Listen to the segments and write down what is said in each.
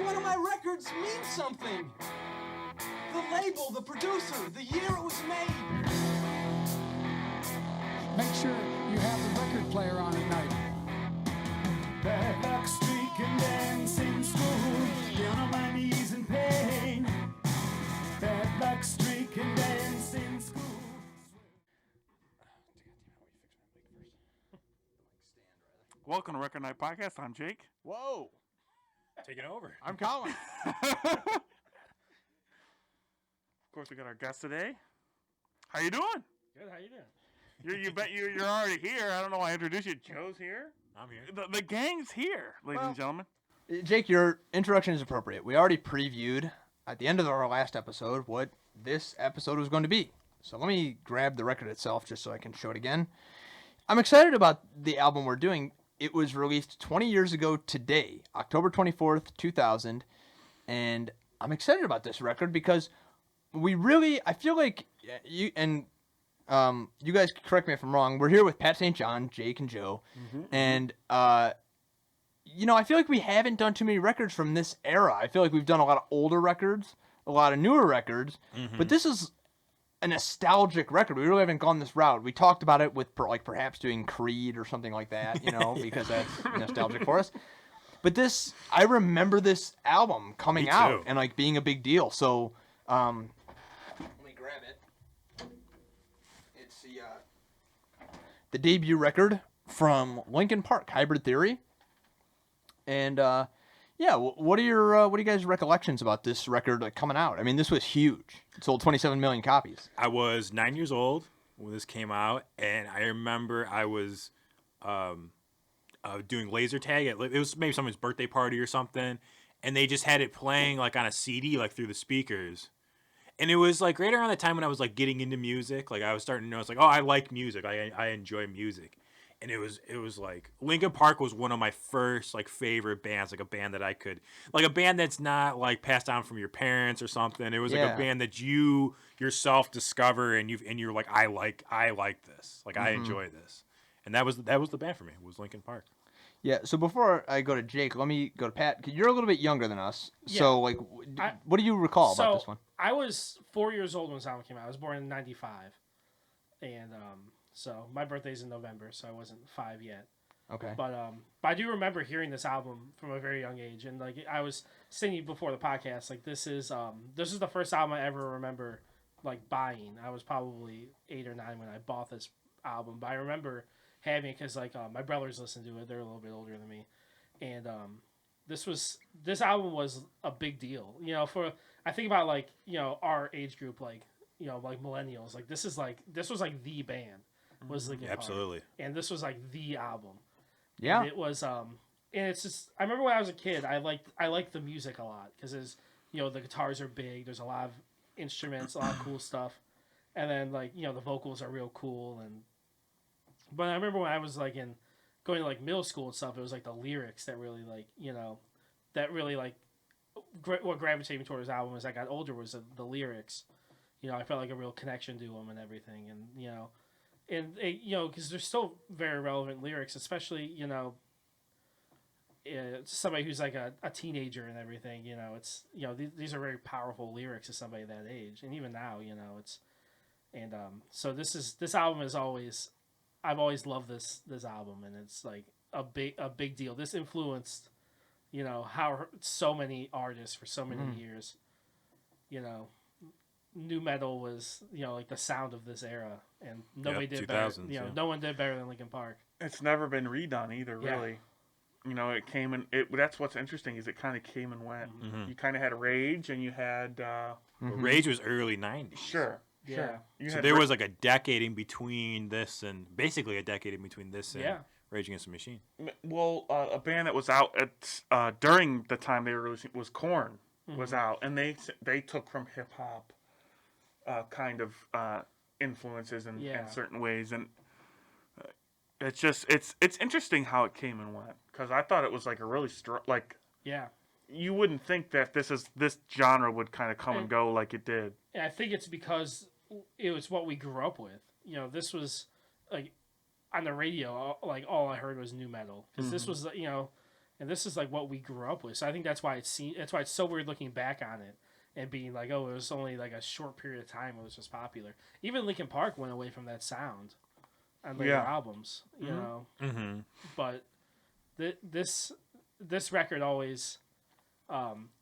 one of my records means something. The label, the producer, the year it was made. Make sure you have the record player on at night. Bad luck streak and dance in school, down on my knees in pain. Bad luck streak and dance in school. Welcome to Record Night Podcast. I'm Jake. Whoa. Taking over. I'm Colin. Of course, we got our guest today. How you doing? Good. How you doing? You bet you're already here. I don't know why I introduced you. Joe's here. I'm here. The gang's here, ladies and gentlemen. Jake, your introduction is appropriate. We already previewed at the end of our last episode what this episode was going to be. So let me grab the record itself just so I can show it again. I'm excited about the album we're doing. It was released 20 years ago today, October 24th, 2000. And I'm excited about this record because I feel like you guys correct me if I'm wrong. We're here with Pat St. John, Jake, and Joe. Mm-hmm. And, I feel like we haven't done too many records from this era. I feel like we've done a lot of older records, a lot of newer records. Mm-hmm. But this is a nostalgic record. We really haven't gone this route. We talked about it with perhaps doing Creed or something like that, because that's nostalgic for us. But I remember this album coming out and being a big deal. So, let me grab it. It's the debut record from Linkin Park, Hybrid Theory. And what are you guys' recollections about this record coming out? I mean, this was huge. It sold 27 million copies. I was 9 years old when this came out, and I remember I was doing laser tag. It was maybe someone's birthday party or something, and they just had it playing on a CD through the speakers. And it was right around the time when I was getting into music. I was starting to notice I like music. I enjoy music. And it was Linkin Park was one of my first favorite bands, a band that I could a band that's not passed down from your parents or something. It was a band that you yourself discover and you're I like this. I enjoy this. And that was the band for me. It was Linkin Park. Yeah, so before I go to Jake, let me go to Pat. You're a little bit younger than us. Yeah. So what do you recall about this one? I was 4 years old when this album came out. I was born in 95. And so my birthday's in November, so I wasn't 5 yet. Okay. But I do remember hearing this album from a very young age, and I was saying before the podcast, this is the first album I ever remember buying. I was probably 8 or 9 when I bought this album, but I remember having it because my brothers listened to it. They're a little bit older than me, and this album was a big deal. I think about our age group, millennials. This was the band. Was Linkin Park. Absolutely. And this was the album. Yeah. And it was and it's just I remember when I was a kid, I liked the music a lot because the guitars are big, there's a lot of instruments, a lot of cool stuff. And then the vocals are real cool but I remember when I was going to middle school and stuff, it was the lyrics that really what gravitated me towards this album as I got older was the lyrics. I felt a real connection to them and everything, and because they're still very relevant lyrics, especially somebody who's a teenager and everything. It's these are very powerful lyrics to somebody that age, and even now, it's so this album is always I've always loved this album, and it's a big deal. This influenced how so many artists for so many years. Nu metal was the sound of this era, and nobody did better. No one did better than Linkin Park. It's never been redone either, really. It came and that's what's interesting is it kind of came and went. Mm-hmm. You kind of had Rage, and you had Rage was early 90s. Sure. So there was a decade in between this and Rage Against the Machine. Well, a band that was out at during the time they were releasing was Korn was out, and they took from hip hop kind of influences in certain ways, and it's interesting how it came and went because I thought it was a really you wouldn't think that this genre would kind of come and go like it did. And I think it's because it was what we grew up with. This was on the radio. All I heard was nu metal because this was and this is like what we grew up with. So I think that's why that's why it's so weird looking back on it and being like, oh, it was only like a short period of time it was just popular. Even Linkin Park went away from that sound on later albums, you know. Mm-hmm. But this record always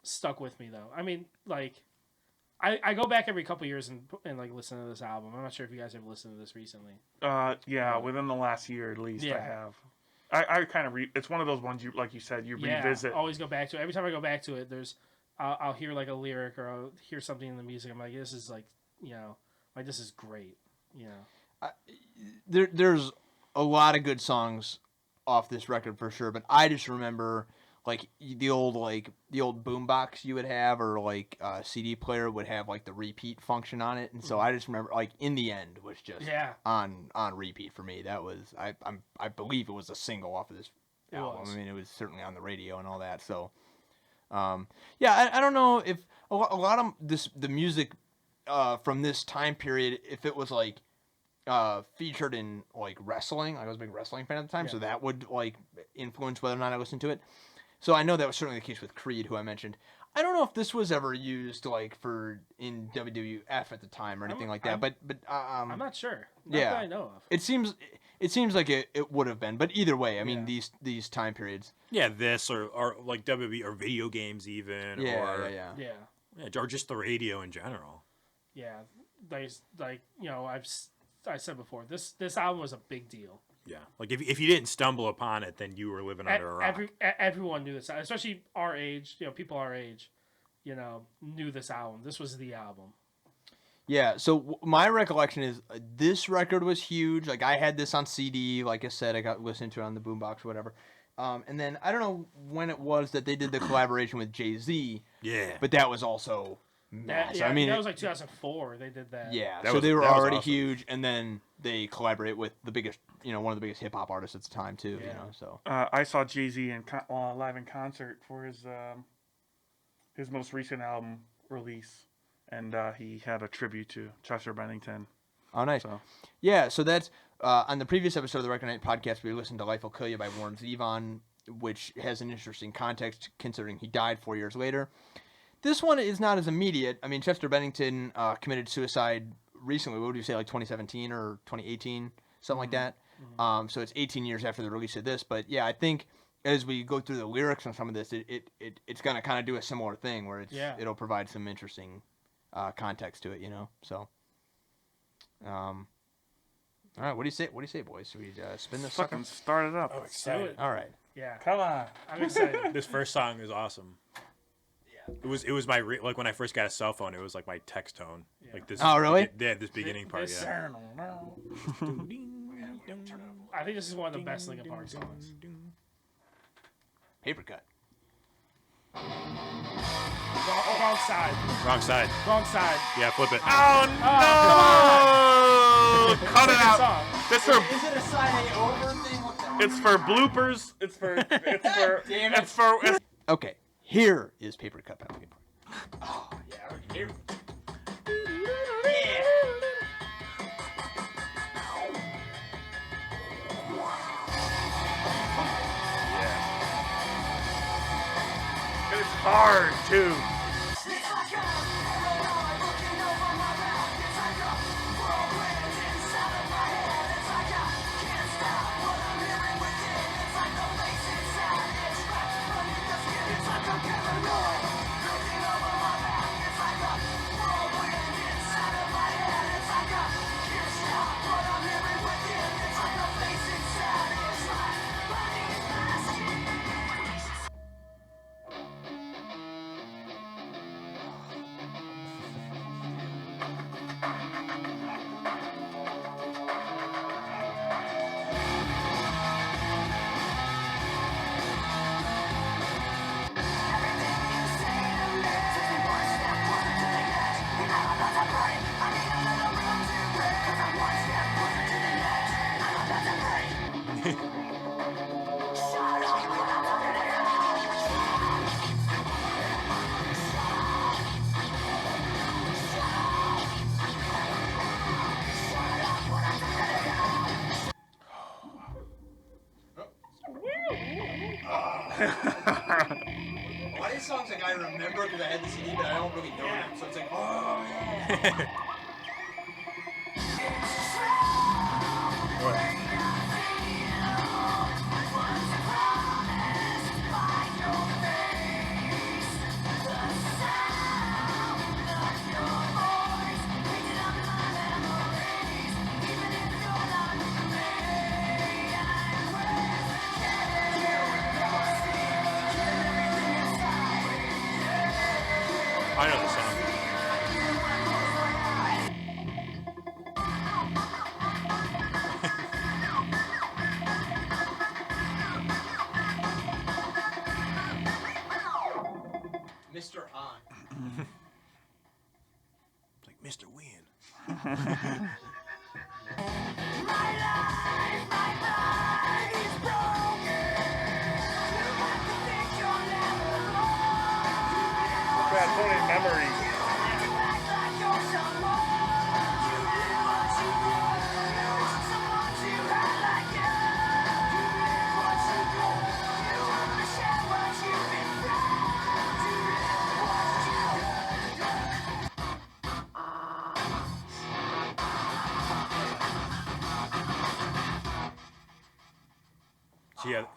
stuck with me though. I mean, like I go back every couple years and like listen to this album. I'm not sure if you guys have listened to this recently. Yeah, within the last year at least, I have. I kind of it's one of those ones you like you said you revisit. Always go back to it. Every time I go back to it, I'll hear like a lyric or I'll hear something in the music. I'm like, this is like, you know, like this is great. You know, there's a lot of good songs off this record for sure, but I just remember like the old boombox you would have, or like CD player would have like the repeat function on it, and so I just remember like In the End was just on repeat for me. That was I believe it was a single off of this album. I mean, it was certainly on the radio and all that. So I don't know if a lot of the music from this time period, if it was like featured in like wrestling. I was a big wrestling fan at the time, so that would like influence whether or not I listened to it. So I know that was certainly the case with Creed, who I mentioned. I don't know if this was ever used like in WWF at the time or anything like that, but I'm not sure. Not that I know of. It seems like it would have been, but either way, I mean these time periods. Yeah, this or like WWE or video games even, or just the radio in general. Yeah, like you know, I said before, this album was a big deal. Yeah, like if you didn't stumble upon it, then you were living under a rock. Everyone knew this, especially our age. You know, people our age, you know, knew this album. This was the album. Yeah. So my recollection is this record was huge. Like I had this on CD. Like I said, I got listened to it on the boombox or whatever. And then I don't know when it was that they did the collaboration with Jay-Z. Yeah. But that was also massive. I mean, that was like 2004. They did that. Yeah. So they were already awesome. Huge, and then they collaborate with the biggest, one of the biggest hip hop artists at the time too. Yeah. You know, so I saw Jay-Z live in concert for his most recent album release, and he had a tribute to Chester Bennington. Oh, nice. So. Yeah. So that's on the previous episode of the Record Night podcast. We listened to "Life Will Kill You" by Warren Zevon, which has an interesting context considering he died 4 years later. This one is not as immediate. I mean, Chester Bennington committed suicide recently. What would you say, like 2017 or 2018, something like that? Mm-hmm. So it's 18 years after the release of this. But yeah, I think as we go through the lyrics on some of this, it's going to kind of do a similar thing where it'll provide some interesting context to it, So, all right, what do you say? What do you say, boys? Should we spin this fucking start it up? I'm excited. All right. Yeah. Come on. I'm excited. This first song is awesome. It was my like when I first got a cell phone. It was like my text tone, like this. Oh, really? Yeah, this beginning part. Yeah. I think this is one of the best Linkin Park songs. Papercut. Wrong side. Wrong side. Wrong side. Yeah, flip it. Oh no! Cut it out. This for. Is it a side A over thing? It's for bloopers. It's for. Damn it. It's for. Okay. Here is Papercut by Linkin Park. Oh, yeah. Here. Yeah. It's hard, too. lot of these songs like I remember because I had the CD, but I don't really know them. So it's like, oh yeah. I know the song. Mr. Han. It's like Mr. Win. Bad so many memories.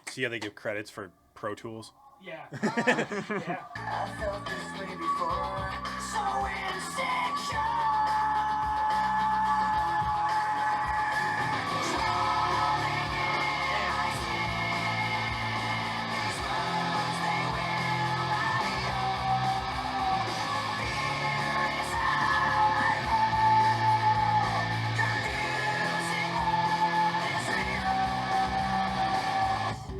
See how they give credits for Pro Tools? Yeah. Yeah. I felt this way before. So insecure.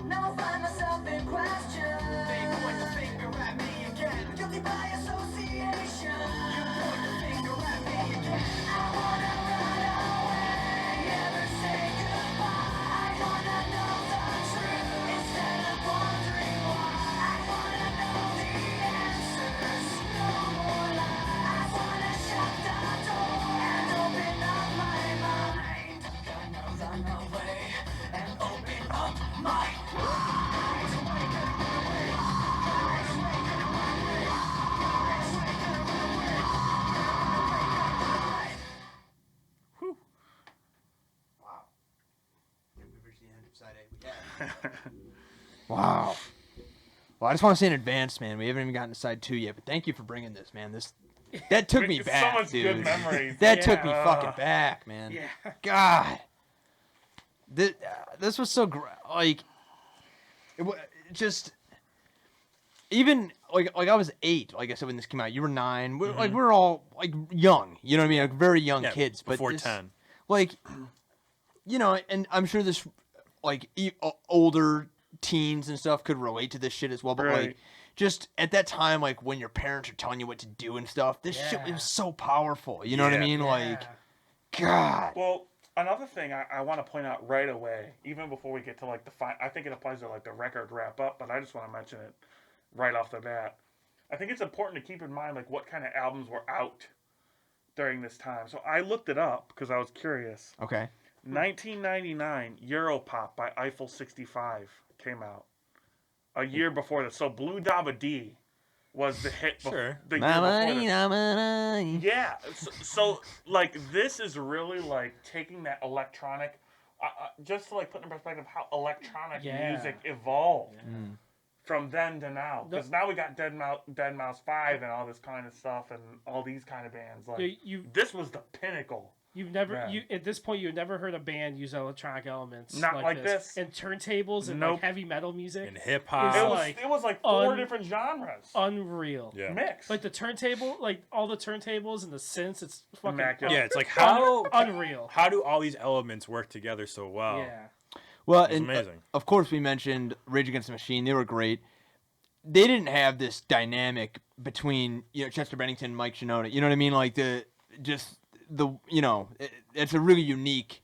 Now I find myself in question. They point the finger at me again. Guilty by association. You point the finger at me again. I wanna run away. Never say goodbye. I wanna know the truth instead of wondering why. I wanna know the answers. No more lies. I wanna shut the door and open up my mind. Gonna run away and open up my Wow. Well, I just want to say in advance, man, we haven't even gotten to side 2 yet, but thank you for bringing this, man. That took me It's back, so much dude. good memories. That took me Yeah. fucking back, man. Yeah. God. This was so like just even like I was 8, like I said when this came out. You were 9. Like we're all like young, you know what I mean? Like very young kids, but before this, 10. like you know, and I'm sure this like older teens and stuff could relate to this shit as well, but Right. like just at that time, like when your parents are telling you what to do and stuff, this shit Yeah. was so powerful. You know what I Yeah. mean? Like, Yeah. God. Well, another thing I want to point out right away, even before we get to like I think it applies to like the record wrap up, but I just want to mention it right off the bat. I think it's important to keep in mind like what kind of albums were out during this time. So I looked it up because I was curious. Okay. 1999, Europop by Eiffel 65 came out. A year before this. So Blue Dabba Dee was the hit Sure. the year before this. Yeah. So, like, this is really, like, taking that electronic... just to, like, put in perspective how electronic music evolved from then to now. Because now we got Dead Mouse 5 and all this kind of stuff and all these kind of bands. Like, this was the pinnacle. You've never, at this point, you've never heard a band use electronic elements Not like this. and turntables and like heavy metal music And hip hop. It was like 4 different genres. Unreal. Yeah. Mixed. Like the turntable, like all the turntables and the synths, it's fucking Immaculate. Yeah, it's like how unreal. How do all these elements work together so well? Yeah. Well, It's and amazing. Of course, we mentioned Rage Against the Machine. They were great. They didn't have this dynamic between Chester Bennington and Mike Shinoda. You know what I mean? Like it's a really unique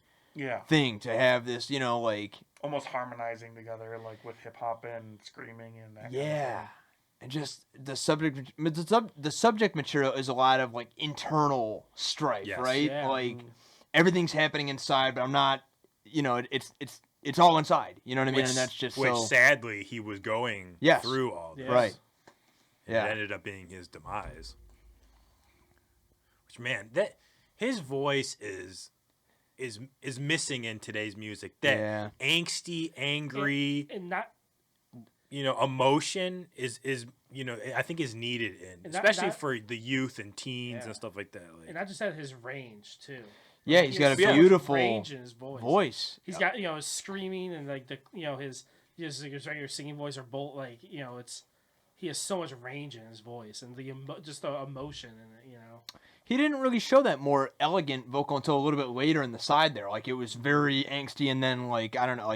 thing to have this. Like almost harmonizing together, like with hip hop and screaming and that. Kind of thing. And just the subject material is a lot of like internal strife, right? Yeah. Like everything's happening inside, but I'm not. It's all inside. You know what I mean? And that's just which so sadly he was going Yes. through all this. Yes. right. Yeah. It ended up being his demise. Which, man, that his voice is missing in today's music. That angsty, angry, and not emotion is I think is needed especially for the youth and teens and stuff like that. Like, and not just that, his range too. Yeah, he's got a so much beautiful range in his voice. He's Yeah. got his screaming and like his regular singing voice or bolt he has so much range in his voice and just the emotion in it. He didn't really show that more elegant vocal until a little bit later in the side there. Like it was very angsty, and then like I don't know,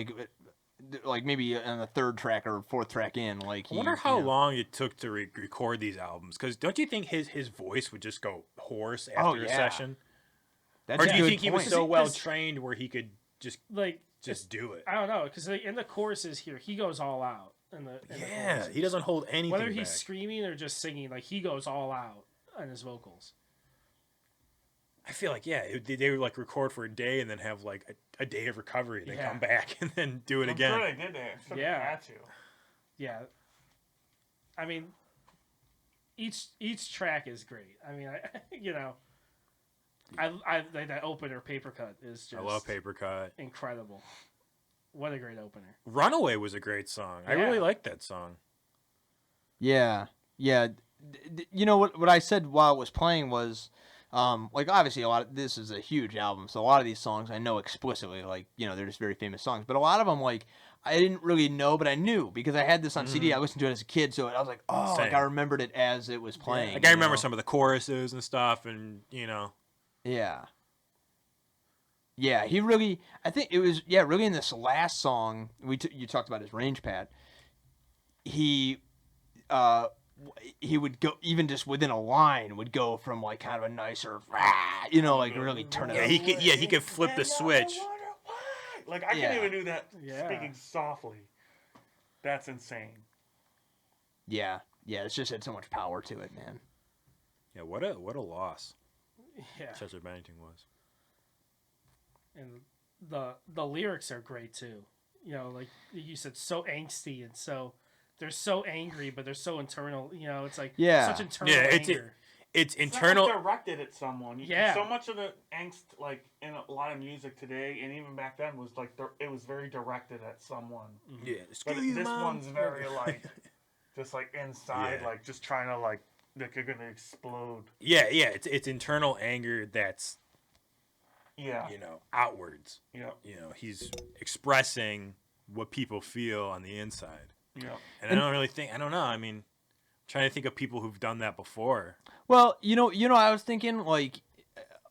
like maybe on the third track or fourth track in, like I wonder how long it took to record these albums. Because don't you think his voice would just go hoarse after a session? Or do you think he was so well trained where he could just do it? I don't know, because in the choruses here, he goes all out. In the he doesn't hold anything whether back. he's screaming or just singing, like he goes all out on his vocals. I feel like they would like record for a day and then have like a day of recovery, then come back and then do it again. I'm sure they did that. Had to. Yeah. I mean, each track is great. I mean, I like that opener, Papercut is just. I love Papercut. Incredible. What a great opener. Runaway was a great song. I really liked that song. Yeah. You know what I said while it was playing was, like obviously this is a huge album, so a lot of these songs I know explicitly, like they're just very famous songs. But a lot of them like I didn't really know, but I knew because I had this on CD. I listened to it as a kid, so I was like, oh, like I remembered it as it was playing. Yeah. Like I remember some of the choruses and stuff, and Yeah. Yeah, he really. I think it was really in this last song you talked about his range, Pat. He would go even just within a line would go from like kind of a nicer, like really turn it. Yeah, he could flip the switch. Like I can't even do that speaking softly. That's insane. Yeah, it's just had so much power to it, man. Yeah, what a loss. Yeah, Chester Bennington was. And the lyrics are great too. Like you said, so angsty and so they're so angry, but they're so internal. It's like such internal anger. It's internal. Not directed at someone. So much of the angst, like in a lot of music today, and even back then, was like it was very directed at someone. Yeah, but this one's very like, just like inside, like just trying to like you're gonna explode. Yeah. It's internal anger that's. Yeah. Outwards. Yeah. He's expressing what people feel on the inside. Yeah. And I don't really think. I don't know. I mean, I'm trying to think of people who've done that before. Well, I was thinking like,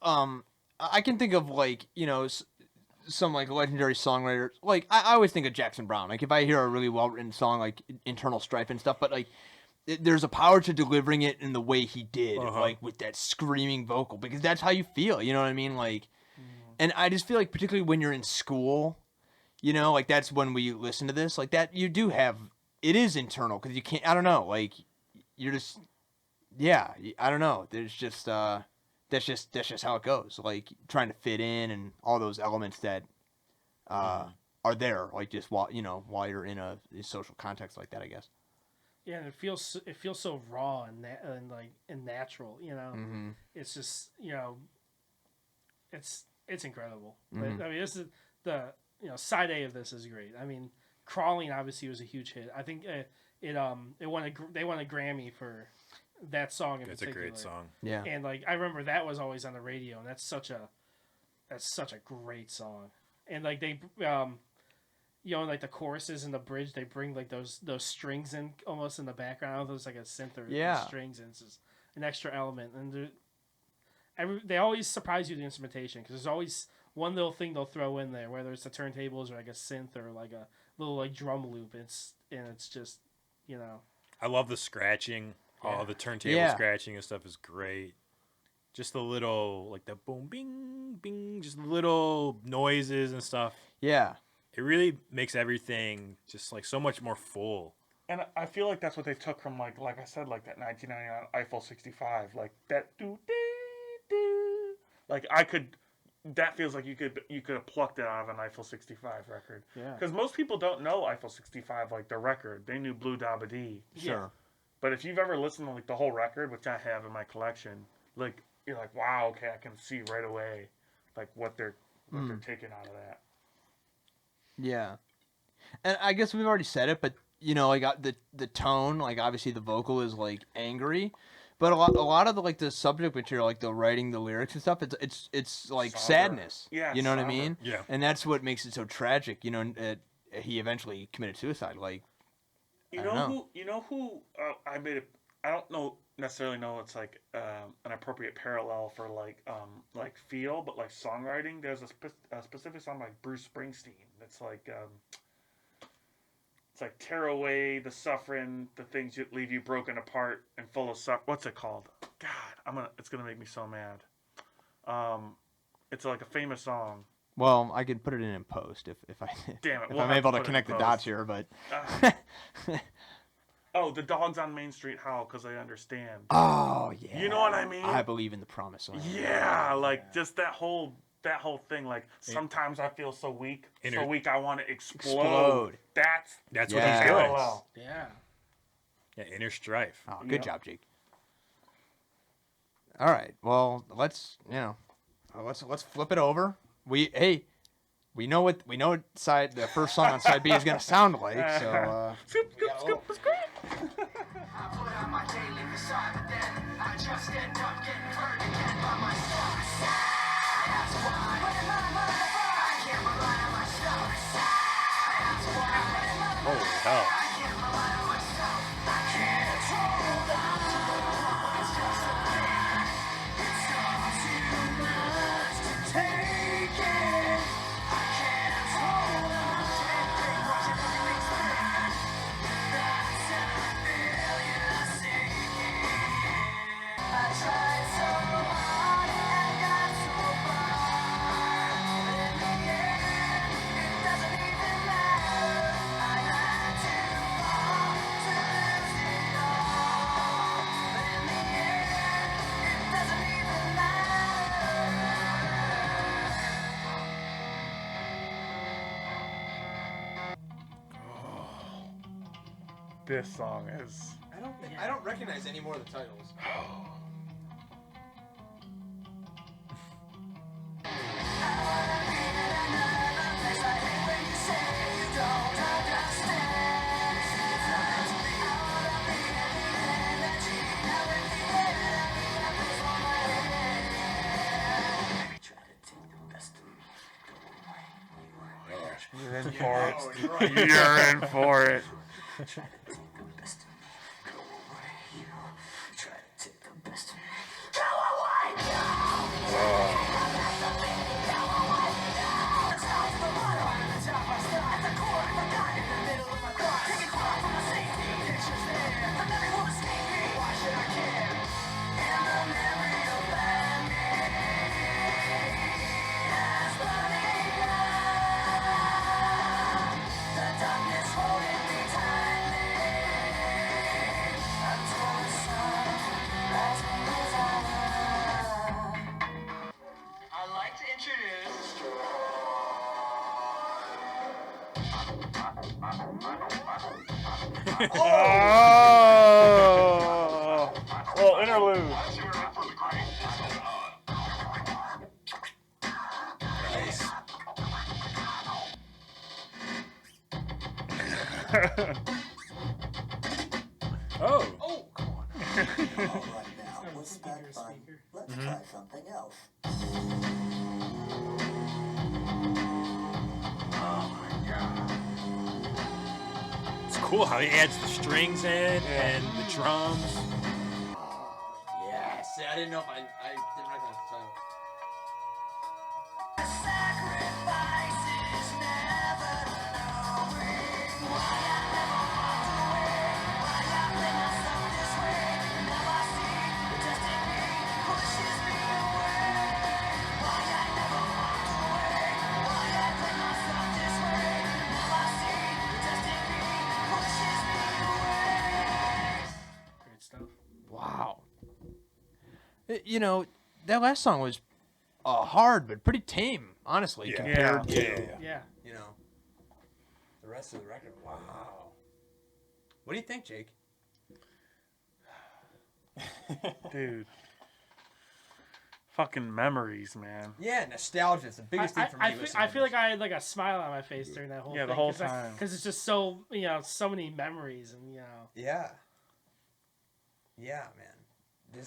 I can think of like, some like legendary songwriters. Like I always think of Jackson Browne. Like if I hear a really well written song, like Internal Strife and stuff, but like. There's a power to delivering it in the way he did, like with that screaming vocal, because that's how you feel. You know what I mean? Like, and I just feel like particularly when you're in school, like that's when we listen to this, like that you do have it is internal because you can't. I don't know, like you're just I don't know. There's just that's just how it goes. Like trying to fit in and all those elements that are there, like just while you're in a social context like that, I guess. Yeah, and it feels so raw and natural. It's just it's incredible. Mm-hmm. But, I mean, this is the side A of this is great. I mean, Crawling obviously was a huge hit. I think they won a Grammy for that song in particular. It's a great song. Yeah, and like I remember that was always on the radio, and that's such a great song. And like they like the choruses and the bridge, they bring like those strings in almost in the background. I don't know if there's like a synth or strings, and it's just an extra element. And they always surprise you with the instrumentation because there's always one little thing they'll throw in there, whether it's the turntables or like a synth or like a little like drum loop. It's just I love the scratching. All the turntable scratching and stuff is great. Just the little like the boom, bing, bing, just little noises and stuff. Yeah. It really makes everything just like so much more full. And I feel like that's what they took from like I said, like that 1999 Eiffel 65, like that do. Like that feels like you could have plucked it out of an Eiffel 65 record. Yeah. Because most people don't know Eiffel 65 like the record. They knew Blue Dabba Dee. Sure. But if you've ever listened to like the whole record, which I have in my collection, like you're like, wow, okay, I can see right away like what they're taking out of that. Yeah. And I guess we've already said it, but you know, like the tone, like obviously the vocal is like angry, but a lot of the like the subject material, like the writing, the lyrics and stuff, it's like Somber. sadness. Yeah, you know what I somber. mean? Yeah. And that's what makes it so tragic. You know, he eventually committed suicide. Like, You know who I made it. I don't necessarily know it's like an appropriate parallel for like feel, but like songwriting. There's a specific song like Bruce Springsteen that's like it's like tear away the suffering, the things that leave you broken apart and full of what's it called? God, it's gonna make me so mad. It's like a famous song. well, I could put it in post if I Damn it, if we'll I'm have able to to put it in connect the post. dots here, but. Oh, the dogs on Main Street howl because they understand. Oh yeah. You know what I mean? I believe in the promised land. Yeah, like just that whole thing. Like sometimes I feel so weak, I want to explode. That's That's Yeah. what he's doing. parallel. Yeah. Yeah, inner strife. Oh, good job, Jake. All right. Well, let's flip it over. We know what side the first song on side B is gonna sound like. So I put on my daily facade, but then I just end up getting hurt again by my stuff. That's why I can't rely on myself. That's why Holy hell. I can't rely on myself. I can't hold on. It's just a thing. It's all too much to take it. I can't hold on. Watching everything's spin. That's a failure sinking. I tried so hard and got so far. But in the end, it doesn't even matter. I had to fall to lose it all. But in the end, it doesn't even matter. This song is. I don't recognize any more of the titles. You're in for it. You're in for it. I'd like to introduce Oh, well, interlude. Oh. Oh, come on. All right now, It's what's gonna be that fun? speaker. Let's try something else. It's cool how he adds the strings in and the drums. Yes. I didn't know if I didn't recognize the title. sacrifices never knowing why I never walked away, why I play myself this way. Now I see the destiny pushes me away. Why I never walked away, why I play myself this way. Now I see the destiny pushes me away. Great stuff. Wow. You know, that last song was hard but pretty tame, honestly, Yeah. compared to Yeah. you know the rest of the record. Wow. What do you think, Jake? Dude. Fucking memories, man. Yeah, nostalgia is the biggest thing for me. I feel like I had like a smile on my face during that whole thing. The whole time. Because it's just so, so many memories and, Yeah. Yeah, man.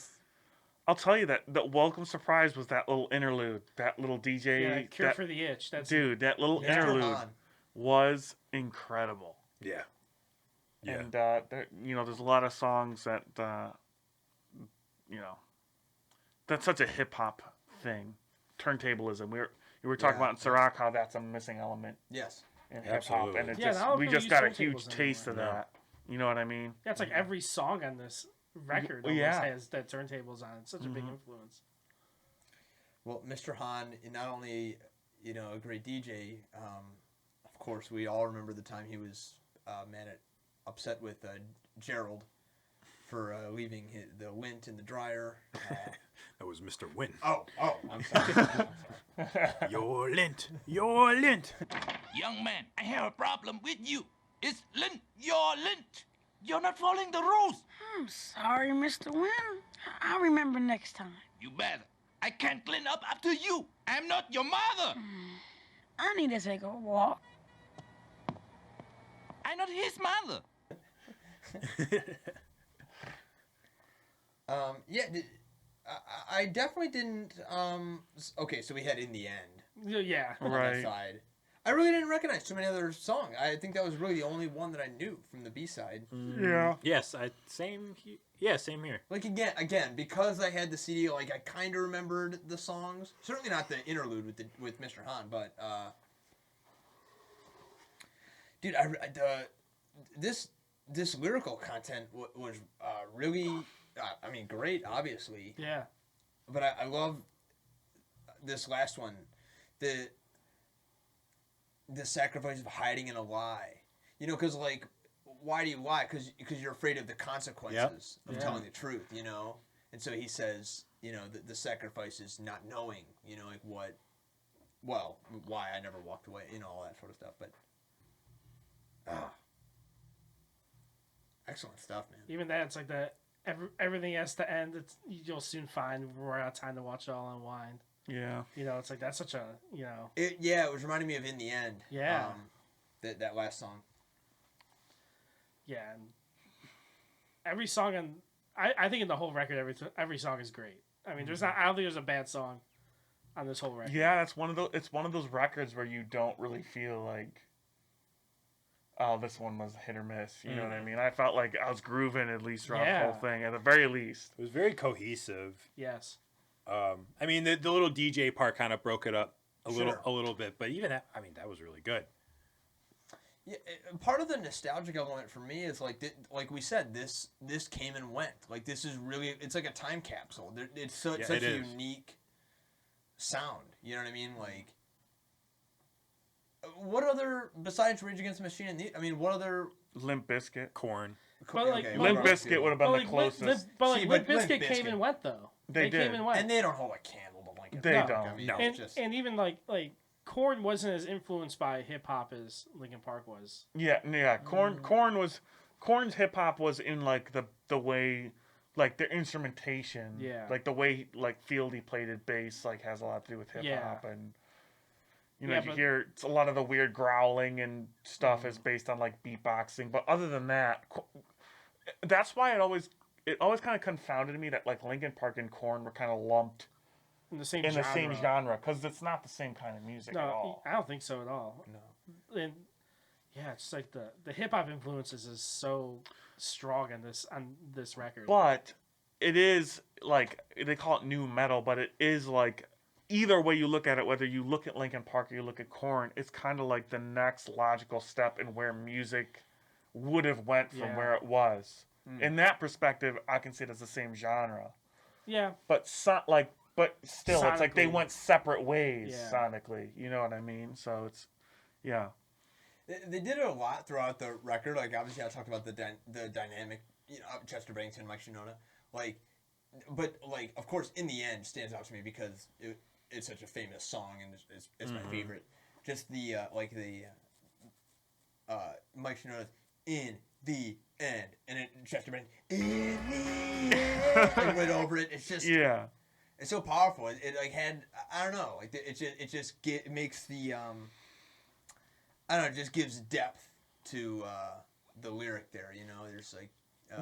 I'll tell you that the welcome surprise was that little interlude, that little DJ. Yeah, Cure for the Itch. That's dude, that little Yeah. interlude was incredible. Yeah. Yeah. And there's a lot of songs that that's such a hip hop thing, turntablism. We were talking about in Ciroc how that's a missing element Yes. in hip hop, Absolutely. and it Yeah, just now we people just use got a turntables huge taste of anymore. that. You know what I mean? Yeah, it's like every song on this record almost Yeah. has that turntables on. It's such a big influence. Well, Mr. Hahn, not only a great DJ, of course we all remember the time he was upset with Gerald for leaving the lint in the dryer. That was Mr. Wynn. Oh, I'm sorry. Your lint. Your lint. Young man, I have a problem with you. It's lint. Your lint. You're not following the rules. I'm sorry, Mr. Wynn. I'll remember next time. You better. I can't clean up after you. I'm not your mother. I need to take a walk. I'm not his mother. I definitely didn't. Okay, so we had In the End Yeah. on that side. I really didn't recognize too many other songs. I think that was really the only one that I knew from the B side. Yeah. Yes, same here. Like again, because I had the CD, like I kind of remembered the songs. Certainly not the interlude with Mr. Hahn, but dude, this lyrical content was really, great, obviously. Yeah. But I love this last one, the sacrifice of hiding in a lie. Because like, why do you lie? Because you're afraid of the consequences of telling the truth. And so he says, the sacrifice is not knowing. Like what. Well, why I never walked away. All that sort of stuff. But excellent stuff, man. Even that, it's like that. Everything has to end. You'll soon find we're out of time to watch it all unwind. Yeah. It's like that's such a It was reminding me of In the End. Yeah. That last song. Yeah. And every song I think in the whole record, every song is great. I mean, I don't think there's a bad song on this whole record. Yeah, it's one of those records where you don't really feel like, oh, this one was hit or miss. You know what I mean? I felt like I was grooving at least throughout the whole thing, at the very least. It was very cohesive. Yes. The little DJ part kind of broke it up a Sure. little bit, but even that, that was really good. Yeah, part of the nostalgic element for me is like we said, this came and went. Like this is really, it's like a time capsule. It's such a unique sound. You know what I mean? Like, what other besides Rage Against the Machine? What other Limp Bizkit. Korn. But like, Limp Bizkit would have been the closest. Limp Bizkit came and went though. They did. Came and went. And they don't hold a candle to Linkin. They Park. don't. No. And even like Korn wasn't as influenced by hip hop as Linkin Park was. Yeah. Korn's hip hop was in like the way, like their instrumentation. Yeah. Like the way like Fieldy played it bass like has a lot to do with hip hop and. You hear it's a lot of the weird growling and stuff is based on like beatboxing, but other than that, that's why it always kind of confounded me that like Linkin Park and Korn were kind of lumped In the same genre because it's not the same kind of music at all. I don't think so at all. No. And yeah, it's just like the hip hop influences is so strong on this record. But it is like they call it new metal, but it is like either way you look at it, whether you look at Linkin Park or you look at Korn, it's kind of like the next logical step in where music would have went from where it was. In that perspective, I can see it as the same genre. Yeah. But still, it's like they Sonically. went separate ways sonically. You know what I mean? So it's, yeah. They did it a lot throughout the record. Like obviously, I talked about the dynamic, Chester Bennington, Mike Shinoda, but of course, In the End stands out to me because it's such a famous song and it's my favorite. Just the Mike Shinoda's In the End, and then Chester Bennington, In the End. like, right over it. It's just Yeah. it's so powerful. It like had I don't know, like it makes the I don't know, it just gives depth to the lyric there. You know, there's like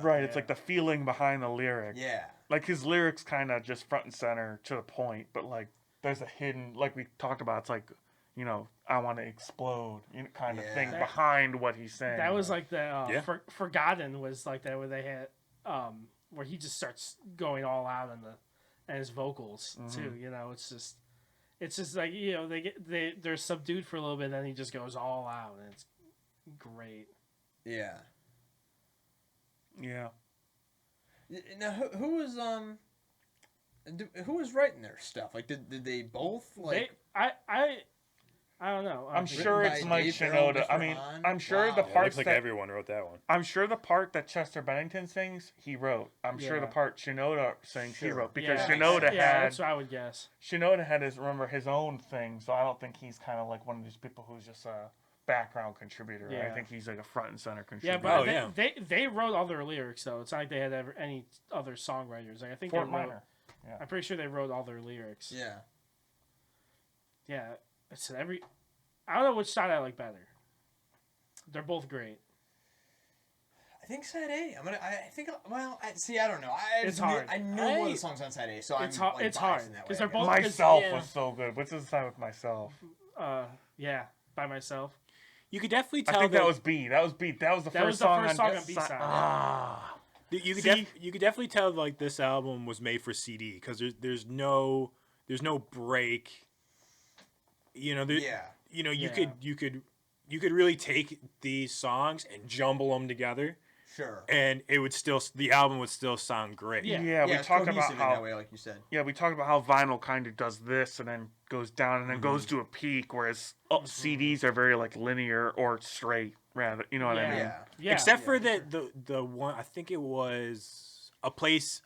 Right, it's like the feeling behind the lyric. Yeah. Like his lyrics kind of just front and center to the point, but like there's a hidden, like we talked about, it's like, you know, I want to explode, you know, kind of thing behind what he's saying. That was like the Forgotten was like that where they had where he just starts going all out on and his vocals too. You know, it's just like, you know, they're subdued for a little bit, and then he just goes all out, and it's great. Yeah. Yeah. Now, who was writing their stuff? Like, did they both like? I don't know. I'm sure it's Mike Shinoda. I mean, I'm sure the parts looks like that everyone wrote that one. I'm sure the part that Chester Bennington sings, he wrote. I'm sure the part Shinoda sings, he wrote, because Shinoda had. That's what I would guess. Shinoda had his own thing, so I don't think he's kind of like one of these people who's just a background contributor. Yeah. I think he's like a front and center contributor. Yeah, but they wrote all their lyrics though. It's not like they had any other songwriters. Like I think Fort they wrote, Minor. Yeah. I'm pretty sure they wrote all their lyrics. Yeah. Yeah. It's I don't know which side I like better. They're both great. I think side A. I don't know. It's hard. I know one of the songs on side A, so it's I'm hard. It's biased hard in that way, because they're I both. guess. Myself was so good. What's the side with Myself? Yeah, By Myself. You could definitely tell. I think that was B. That was B. That was the first song on B side. Ah. You could definitely tell like this album was made for CD because there's no break. You know, you could really take these songs and jumble them together. Sure. And the album would still sound great. Yeah, we talked about how that way, like you said. Yeah, we talked about how vinyl kind of does this and then goes down and then goes to a peak, whereas CDs are very like linear or straight, rather. You know what I mean? Yeah. Except for the one, I think it was a place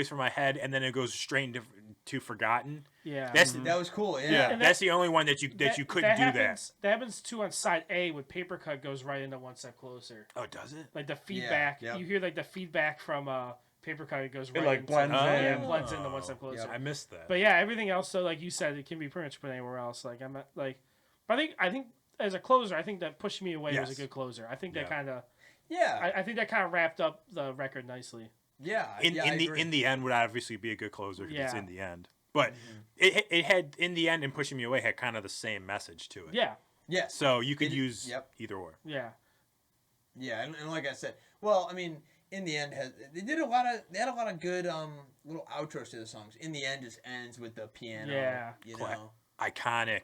for my head, and then it goes straight to Forgotten. Yeah, that was cool. Yeah, that's the only one that you couldn't do that. That happens too on side A with Papercut goes right into One Step Closer. Oh, does it? Like the feedback, you hear like the feedback from Papercut. It goes right. It like blends in. Yeah, blends into One Step Closer. I missed that. But yeah, everything else. So like you said, it can be pretty much put anywhere else. Like I'm not, like, but I think as a closer, I think that Push Me Away was a good closer. I think that kind of. Yeah. I think that kind of wrapped up the record nicely. Yeah. In the end would obviously be a good closer because it's in the end. But it had, in the end, and Pushing Me Away had kind of the same message to it. Yeah. Yeah. So you could use either or. Yeah. Yeah, and like I said, well, I mean, in the end, they had a lot of good little outros to the songs. In the end, just ends with the piano. Yeah. You know, iconic.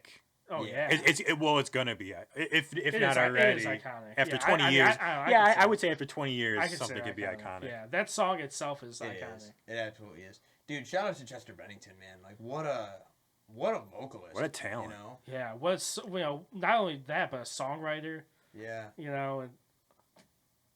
Oh yeah. It's gonna be if not already. It is iconic. After 20 years. I would say after 20 years something could be iconic. Yeah, that song itself is iconic. It absolutely is. Dude, shout out to Chester Bennington, man. Like what a vocalist. What a talent. You know? Yeah, not only that, but a songwriter. Yeah. You know, and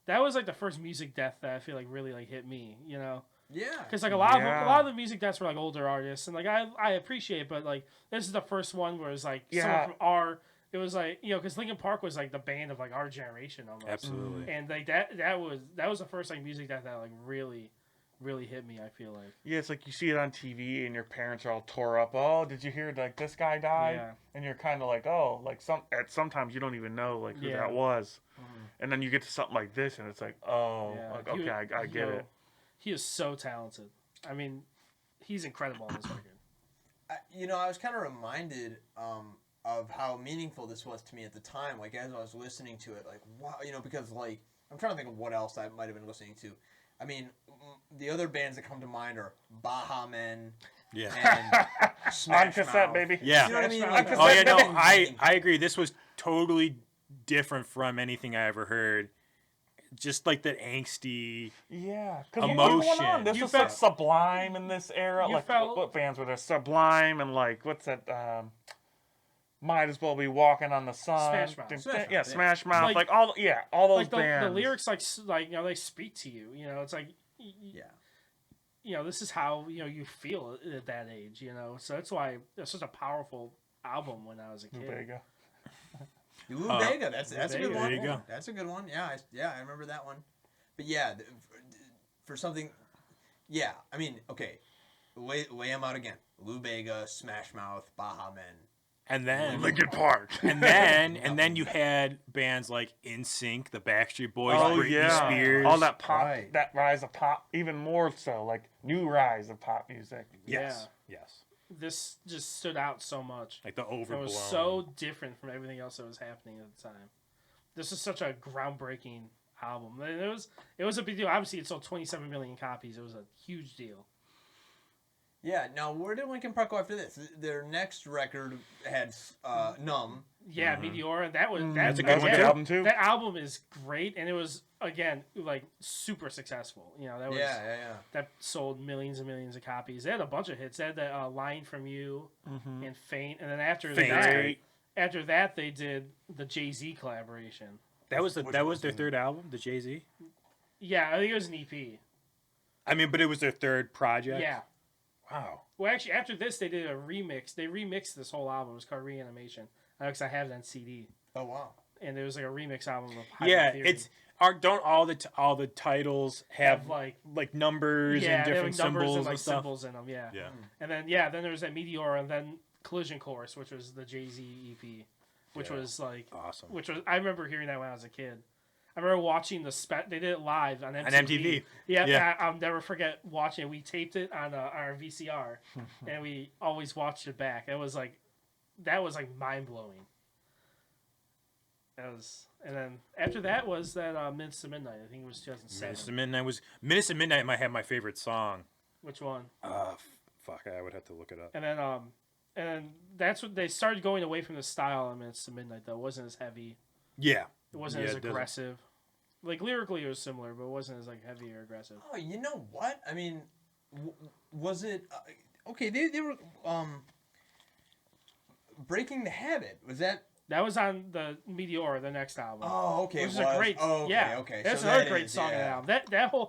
that was like the first music death that I feel like really like hit me, you know. Yeah. Because like a lot of the music deaths were like older artists, and like I appreciate it, but like this is the first one where it's like someone from it was like, you know, because Linkin Park was like the band of like our generation almost. Absolutely. And like that was the first like music death that like really hit me, I feel like. Yeah, it's like you see it on TV and your parents are all tore up. Oh, did you hear like this guy died? Yeah. And you're kind of like, oh, like sometimes you don't even know like who that was. And then you get to something like this and it's like, oh, like, okay, I get it. He is so talented. I mean, he's incredible on this record. I was kind of reminded of how meaningful this was to me at the time. Like as I was listening to it, like wow, because like I'm trying to think of what else I might have been listening to. I mean, the other bands that come to mind are Baha Men. Yeah. And Smash on cassette, Mouth. baby. Yeah. You know what I mean? Like, Oh yeah, no, I agree. This was totally different from anything I ever heard. Just like that angsty emotion. This was like Sublime in this era. Like what bands were there? Sublime and like what's that? Might as well be walking on the sun. Smash Mouth. Yeah, Smash Mouth. Like all those like bands. The lyrics like they speak to you. You know, it's like this is how you feel at that age. You know, so that's why it's such a powerful album when I was a kid. Vega. Lou Bega, that's a good one. There you go. That's a good one. Yeah, I remember that one. But yeah, for something, Yeah, I mean, okay, lay them out again. Lou Bega, Smash Mouth, Baha Men. And then Linkin Park. and then you had bands like NSYNC, the Backstreet Boys, Oh Britney yeah, Spears. all that pop, Right. that rise of pop, even more so, like new rise of pop music. Yes. Yes. This just stood out so much. Like the It overblown. was so different from everything else that was happening at the time. This is such a groundbreaking album. And it was a big deal. Obviously, it sold 27 million copies. It was a huge deal. Yeah, now where did Linkin Park go after this? Their next record had Numb. Yeah, Meteora. That's a good That was one a too. good album too. That album is great, and it was again like super successful. You know, that was Yeah. that sold millions and millions of copies. They had a bunch of hits. They had that "Line from You" and "Faint," and then after that, they did the Jay-Z collaboration. That was their third album, the Jay-Z. Yeah, I think it was an EP. I mean, but it was their third project. Yeah. Wow. Well, actually, after this, they did a remix. They remixed this whole album. It was called Reanimation. Because I have it on CD. Oh wow. And there was like a remix album of Yeah, Theory. don't all the titles have like numbers and they have, different numbers symbols and, like, and stuff? symbols in them. Yeah. Yeah. And then then there was that Meteora, and then Collision Course, which was the Jay-Z EP, which was like awesome. Which was I remember hearing that when I was a kid. I remember watching they did it live on MTV. On MTV. Yeah. I'll never forget watching it. We taped it on our VCR, and we always watched it back. That was like mind blowing. And then after that was that Minutes to Midnight. I think it was 2007. Minutes to Midnight might have my favorite song. Which one? Fuck, I would have to look it up. And then that's what they started going away from the style on Minutes to Midnight. Though it wasn't as heavy. Yeah. It wasn't as aggressive. Like lyrically, it was similar, but it wasn't as like heavy or aggressive. Oh, you know what? I mean, was it okay? They were Breaking the Habit. Was that? That was on the Meteora, the next album. Oh, okay. Which is a great. Oh, okay, yeah. okay. That's So another that great is, song on yeah. the album.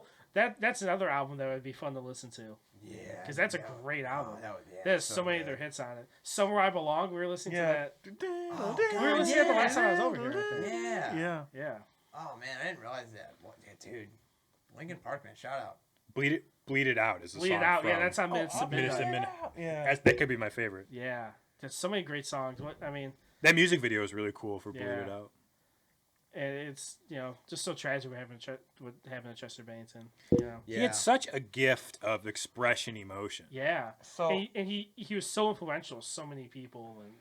That's another album that would be fun to listen to. Yeah. Because that's a great album. Yeah, There's so many of their hits on it. Somewhere I Belong. We were listening to that. Oh, We were listening to it the last time I was over here. I think. Yeah. Yeah. Oh man, I didn't realize that. Dude, Linkin Park, man, shout out. Bleed It Out is a Bleed song It Out. from Yeah, that's on Minutes to Minutes to Midnight. Midnight. Yeah. That could be my favorite. Yeah. There's so many great songs. That music video is really cool for Bleed Yeah. It Out. And it's just so tragic with having a Chester Bennington. He had such a gift of expression, emotion. Yeah. So and he was so influential to so many people, and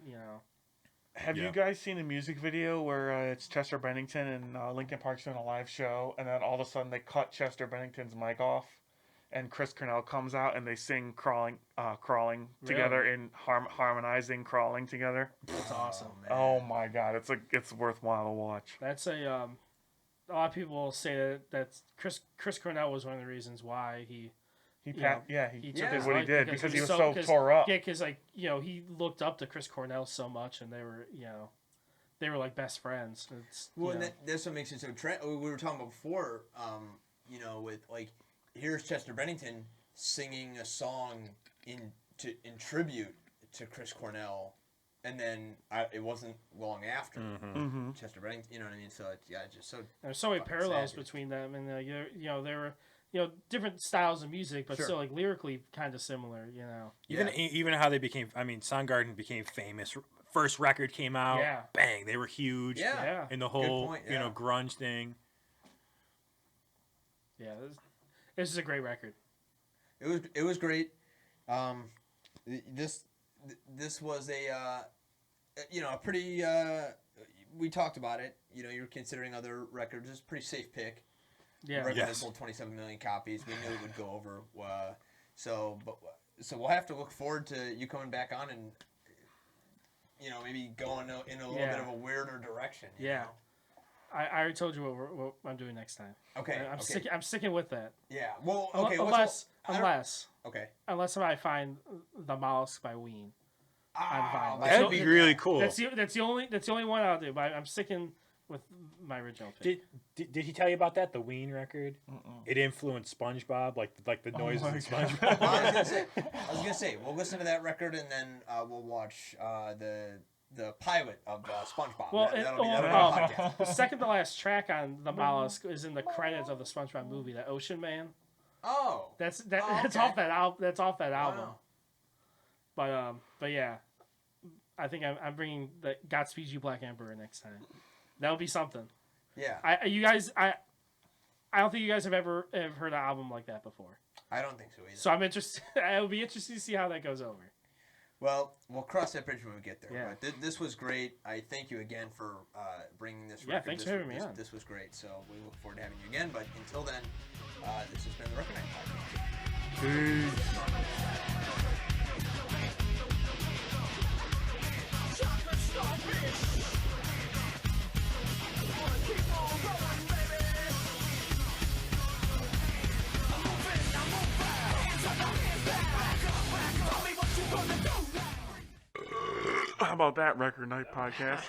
have you guys seen a music video where it's Chester Bennington and Linkin Park's doing a live show, and then all of a sudden they cut Chester Bennington's mic off, and Chris Cornell comes out and they sing crawling together in harmonizing crawling together. That's awesome. Oh my god, it's worthwhile to watch. That's a lot of people say that Chris Cornell was one of the reasons why he He took did his what he life did because he was so tore up. Yeah, because he looked up to Chris Cornell so much, and they were like best friends. That's what makes it so. We were talking about before, with like, here's Chester Bennington singing a song in tribute to Chris Cornell, and then it wasn't long after Chester Bennington. You know what I mean? So just so there's so many parallels sad, between them, and they were different styles of music, but still like lyrically kind of similar. Even how they became. I mean, Soundgarden became famous. First record came out. Yeah. Bang! They were huge. Yeah. In the whole point, grunge thing. Yeah, this is a great record. It was great. This was a pretty. We talked about it. You're considering other records. It's a pretty safe pick. Yeah. Record that sold 27 million copies. We knew it would go over. So we'll have to look forward to you coming back on and maybe going in a little bit of a weirder direction. you know? I already told you what I'm doing next time. Okay. I'm sticking with that. Yeah. Well. Okay. Unless I find the Mollusk by Ween on vinyl. That'd be really cool. That's the only one I'll do. But I'm sticking with my original pick. Did he tell you about that? The Ween record? It influenced SpongeBob, like the noises in SpongeBob. I was gonna say we'll listen to that record and then we'll watch the pilot of SpongeBob. Well, that'll be a podcast. the second to last track on the Mollusk is in the credits of the SpongeBob movie, The Ocean Man. Oh. That's okay. off that album. That's off that album. Wow. But yeah, I think I'm bringing the Godspeed You Black Emperor next time. That'll be something. Yeah. I don't think you guys have ever heard an album like that before. I don't think so either. So I'm interested. It'll be interesting to see how that goes over. Well, we'll cross that bridge when we get there. Yeah. But this was great. I thank you again for bringing this record. Yeah, thanks for having me on. This was great. So we look forward to having you again. But until then, this has been the Record Night Podcast. How about that Record Night Podcast?